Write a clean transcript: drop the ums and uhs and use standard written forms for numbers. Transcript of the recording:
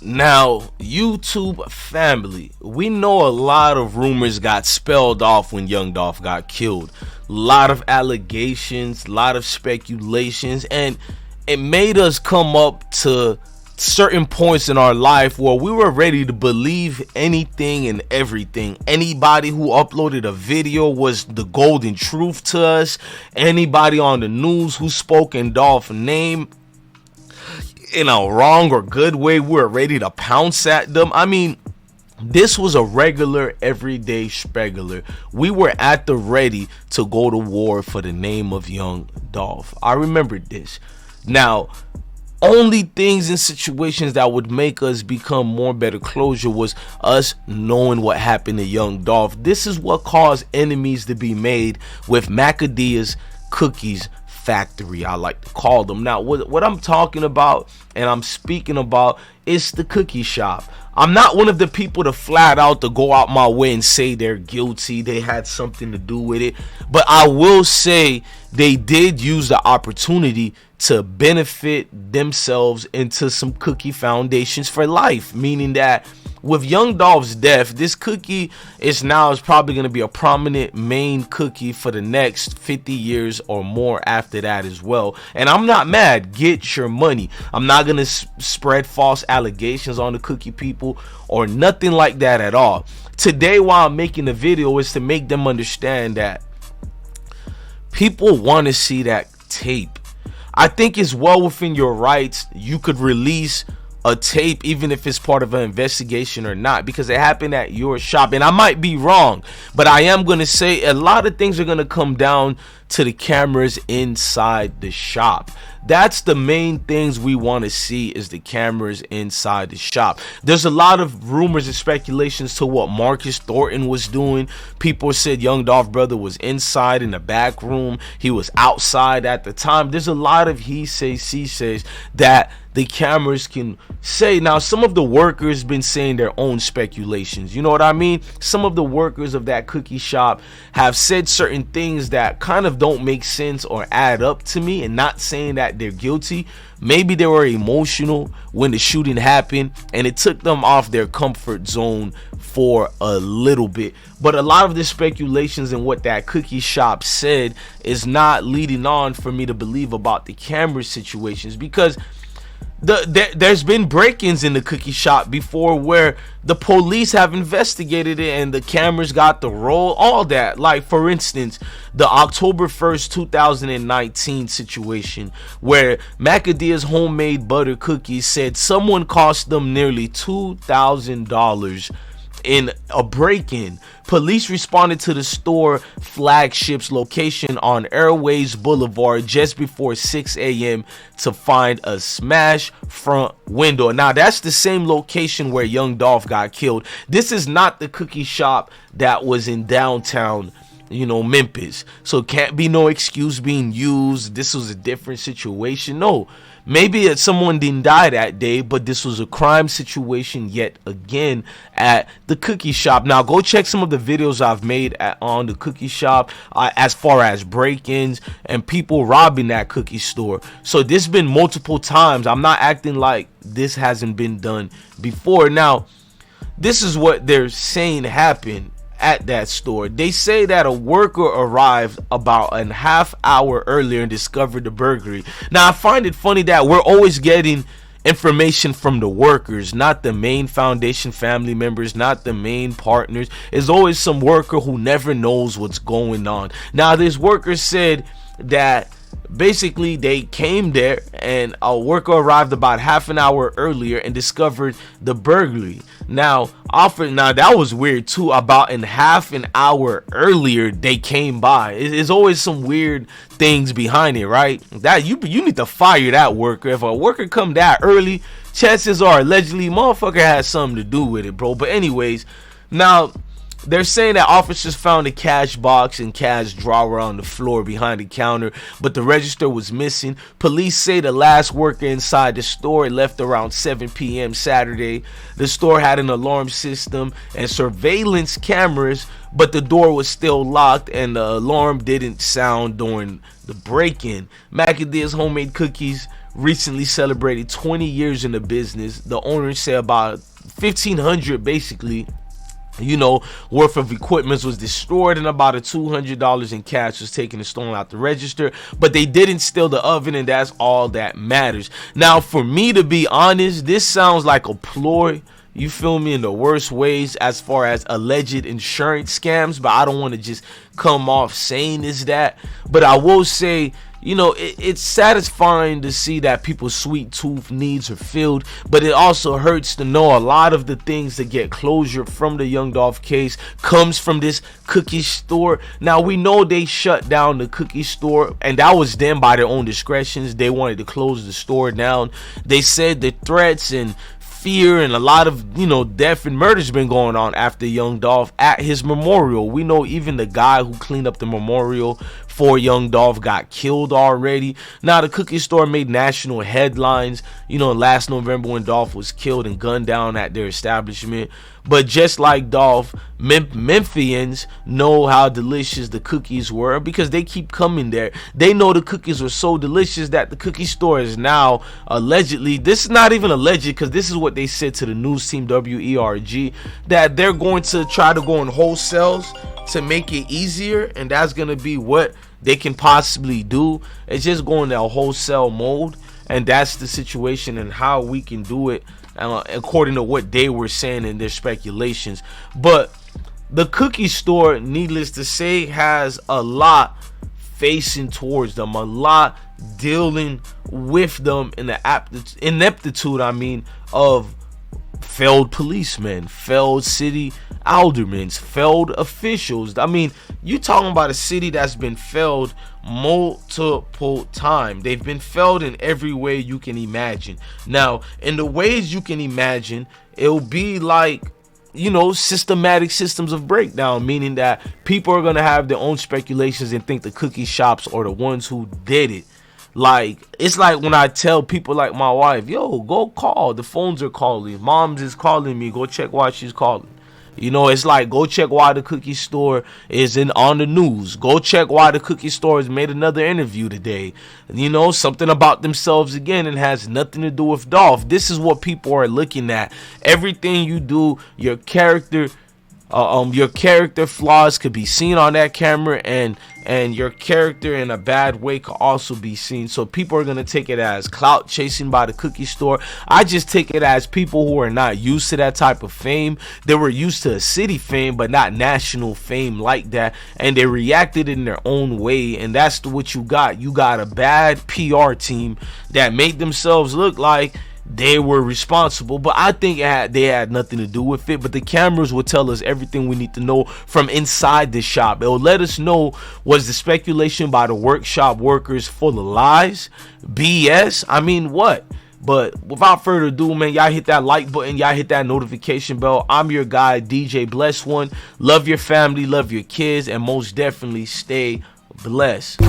Now, YouTube family, we know a lot of rumors got spelled off when Young Dolph got killed. A lot of allegations, a lot of speculations, and it made us come up to certain points in our life where we were ready to believe anything and everything. Anybody who uploaded a video was the golden truth to us. Anybody on the news who spoke in Dolph's name in a wrong or good way, we were ready to pounce at them. I mean, this was a regular, everyday spegular. We were at the ready to go to war for the name of Young Dolph. I remember this. Now, only things and situations that would make us become more better closure was us knowing what happened to Young Dolph. This is what caused enemies to be made with Macadamia's Cookies Factory, I like to call them. Now, what I'm talking about and I'm speaking about is the cookie shop. I'm not one of the people to flat out to go out my way and say they're guilty, they had something to do with it, but I will say they did use the opportunity to benefit themselves into some cookie foundations for life, meaning that with Young Dolph's death, this cookie is probably going to be a prominent main cookie for the next 50 years or more after that as well. And I'm not mad. Get your money. I'm not going to spread false allegations on the cookie people or nothing like that at all. Today, while I'm making the video, is to make them understand that people want to see that tape. I think it's well within your rights. You could release a tape even if it's part of an investigation or not, because it happened at your shop. And I might be wrong, but I am going to say a lot of things are going to come down to the cameras inside the shop. That's the main things we want to see, is the cameras inside the shop. There's a lot of rumors and speculations to what Marcus Thornton was doing. People said Young Dolph brother was inside in the back room, he was outside at the time. There's a lot of he says, she says that the cameras can say. Now, some of the workers been saying their own speculations, you know what I mean? Some of the workers of that cookie shop have said certain things that kind of don't make sense or add up to me, and not saying that they're guilty. Maybe they were emotional when the shooting happened and it took them off their comfort zone for a little bit. But a lot of the speculations and what that cookie shop said is not leading on for me to believe about the camera situations, because there's been break-ins in the cookie shop before where the police have investigated it and the cameras got the roll, all that. Like, for instance, the October 1st 2019 situation where Macadamia's homemade butter cookies said someone cost them nearly $2,000 in a break-in. Police responded to the store flagship's location on Airways Boulevard just before 6 a.m. to find a smashed front window. Now, that's the same location where Young Dolph got killed. This is not the cookie shop that was in downtown, Memphis. So can't be no excuse being used. This was a different situation. No, maybe someone didn't die that day, but this was a crime situation yet again at the cookie shop. Now, go check some of the videos I've made on the cookie shop as far as break-ins and people robbing that cookie store. So this been multiple times. I'm not acting like this hasn't been done before. Now, this is what they're saying happened at that store. They say that a worker arrived about a half hour earlier and discovered the burglary. Now, I find it funny that we're always getting information from the workers, not the main foundation family members, not the main partners. There's always some worker who never knows what's going on. Now, this worker said that basically they came there and a worker arrived about half an hour earlier and discovered the burglary. Now that was weird too. About in half an hour earlier they came by. It's always some weird things behind it, right? That you need to fire that worker. If a worker come that early, chances are allegedly motherfucker has something to do with it, bro. But anyways, now they're saying that officers found a cash box and cash drawer on the floor behind the counter, but the register was missing. Police say the last worker inside the store left around 7 p.m. Saturday. The store had an alarm system and surveillance cameras, but the door was still locked and the alarm didn't sound during the break-in. Macadamia's homemade cookies recently celebrated 20 years in the business. The owner said about 1,500 basically, worth of equipment was destroyed, and about $200 in cash was taken and stolen out the register. But they didn't steal the oven, and that's all that matters. Now, for me, to be honest, this sounds like a ploy, you feel me, in the worst ways as far as alleged insurance scams. But I don't want to just come off saying is that. But I will say, it's satisfying to see that people's sweet tooth needs are filled, but it also hurts to know a lot of the things that get closure from the Young Dolph case comes from this cookie store. Now, we know they shut down the cookie store, and that was them by their own discretions. They wanted to close the store down. They said the threats and fear and a lot of death and murder's been going on after Young Dolph at his memorial. We know even the guy who cleaned up the memorial for Young Dolph got killed already. Now, the cookie store made national headlines last November when Dolph was killed and gunned down at their establishment. But just like Dolph, Memphians know how delicious the cookies were because they keep coming there. They know the cookies were so delicious that the cookie store is now allegedly, this is not even alleged because this is what they said to the news team WERG, that they're going to try to go in wholesales to make it easier, and that's going to be what they can possibly do. It's just going to a wholesale mode, and that's the situation and how we can do it according to what they were saying in their speculations. But the cookie store, needless to say, has a lot facing towards them, a lot dealing with them in the ineptitude of failed policemen, failed city aldermen, failed officials. You talking about a city that's been failed multiple times. They've been failed in every way you can imagine. Now, in the ways you can imagine, it'll be like systematic systems of breakdown, meaning that people are going to have their own speculations and think the cookie shops are the ones who did it. Like, it's like when I tell people like my wife, yo, go call, the phones are calling, mom's is calling me, go check why she's calling. It's like, go check why the cookie store is on the news. Go check why the cookie store has made another interview today. Something about themselves again, and has nothing to do with Dolph. This is what people are looking at. Everything you do, your character flaws could be seen on that camera, and your character in a bad way could also be seen. So people are going to take it as clout chasing by the cookie store. I just take it as people who are not used to that type of fame. They were used to a city fame, but not national fame like that, and they reacted in their own way, and that's what you got. You got a bad PR team that made themselves look like they were responsible, but I think they had nothing to do with it. But the cameras will tell us everything we need to know from inside the shop. It will let us know, was the speculation by the workshop workers full of lies, BS? What? But without further ado, man, y'all hit that like button, y'all hit that notification bell. I'm your guy, DJ Bless One. Love your family, love your kids, and most definitely stay blessed.